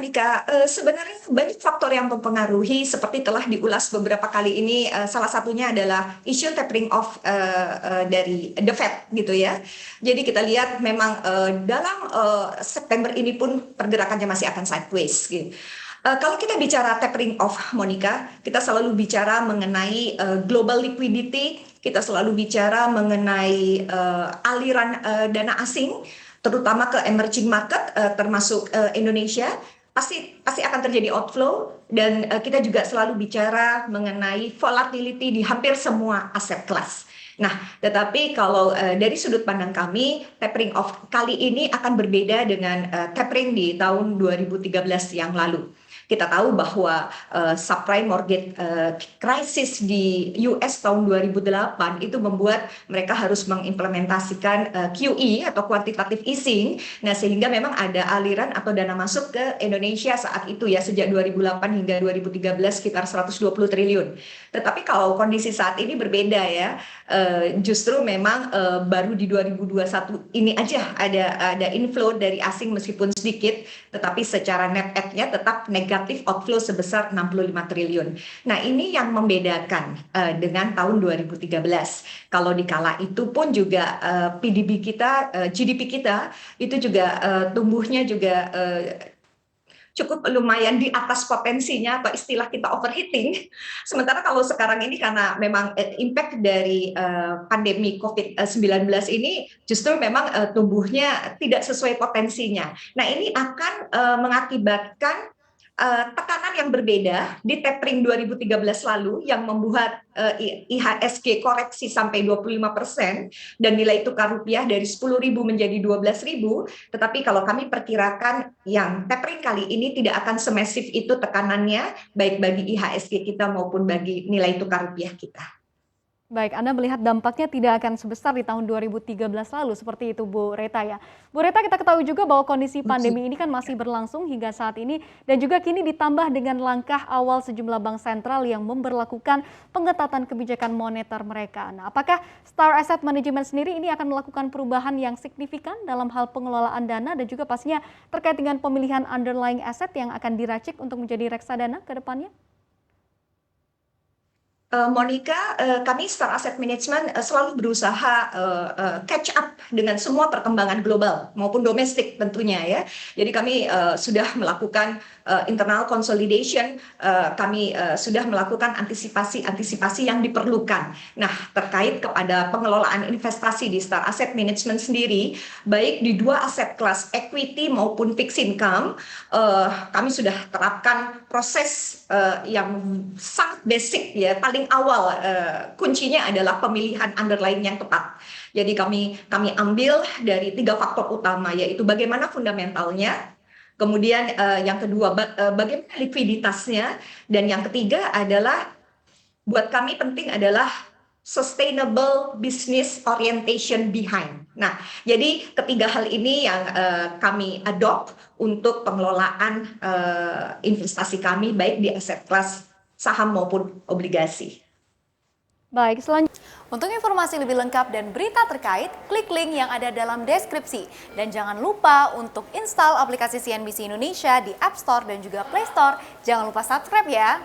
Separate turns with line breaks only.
Monica, sebenarnya banyak faktor yang mempengaruhi seperti telah diulas beberapa kali ini. Salah satunya adalah isu tapering off dari The Fed gitu ya. Jadi kita lihat memang dalam September ini pun pergerakannya masih akan sideways gitu. Kalau kita bicara tapering off, Monica, kita selalu bicara mengenai global liquidity, kita selalu bicara mengenai aliran dana asing, terutama ke emerging market, termasuk Indonesia, pasti akan terjadi outflow, dan kita juga selalu bicara mengenai volatility di hampir semua aset kelas. Nah, tetapi kalau dari sudut pandang kami, tapering off kali ini akan berbeda dengan tapering di tahun 2013 yang lalu. Kita tahu bahwa subprime mortgage crisis di US tahun 2008 itu membuat mereka harus mengimplementasikan QE atau quantitative easing. Nah, sehingga memang ada aliran atau dana masuk ke Indonesia saat itu ya, sejak 2008 hingga 2013 sekitar 120 triliun. Tetapi kalau kondisi saat ini berbeda ya, justru memang baru di 2021 ini aja ada inflow dari asing meskipun sedikit, tetapi secara net add-nya tetap negatif outflow sebesar 65 triliun. Nah, ini yang membedakan dengan tahun 2013. Kalau di kala itu pun juga PDB kita, GDP kita itu juga tumbuhnya juga cukup lumayan di atas potensinya, atau istilah kita overheating. Sementara kalau sekarang ini karena memang impact dari pandemi COVID-19 ini justru memang tumbuhnya tidak sesuai potensinya. Nah, ini akan mengakibatkan tekanan yang berbeda di tapering 2013 lalu yang membuat IHSG koreksi sampai 25% dan nilai tukar rupiah dari 10.000 menjadi 12.000. Tetapi kalau kami perkirakan yang tapering kali ini tidak akan semasif itu tekanannya, baik bagi IHSG kita maupun bagi nilai tukar rupiah kita.
Baik, Anda melihat dampaknya tidak akan sebesar di tahun 2013 lalu, seperti itu Bu Reta ya. Bu Reta, kita ketahui juga bahwa kondisi pandemi ini kan masih berlangsung hingga saat ini, dan juga kini ditambah dengan langkah awal sejumlah bank sentral yang memberlakukan pengetatan kebijakan moneter mereka. Nah, apakah Star Asset Management sendiri ini akan melakukan perubahan yang signifikan dalam hal pengelolaan dana dan juga pastinya terkait dengan pemilihan underlying asset yang akan diracik untuk menjadi reksadana ke depannya?
Monica, kami Star Asset Management selalu berusaha catch up dengan semua perkembangan global maupun domestik tentunya ya. Jadi kami sudah melakukan internal consolidation, kami sudah melakukan antisipasi yang diperlukan. Nah, terkait kepada pengelolaan investasi di Star Asset Management sendiri, baik di dua aset kelas equity maupun fixed income, kami sudah terapkan proses yang sangat basic ya, paling awal kuncinya adalah pemilihan underlying yang tepat. Jadi kami ambil dari 3 faktor utama, yaitu bagaimana fundamentalnya, kemudian yang kedua bagaimana likuiditasnya, dan yang ketiga adalah buat kami penting adalah sustainable business orientation behind. Nah, jadi ketiga hal ini yang kami adopt untuk pengelolaan investasi kami baik di aset kelas saham maupun obligasi.
Baik, selanjutnya. Untuk informasi lebih lengkap dan berita terkait, klik link yang ada dalam deskripsi. Dan jangan lupa untuk install aplikasi CNBC Indonesia di App Store dan juga Play Store. Jangan lupa subscribe ya.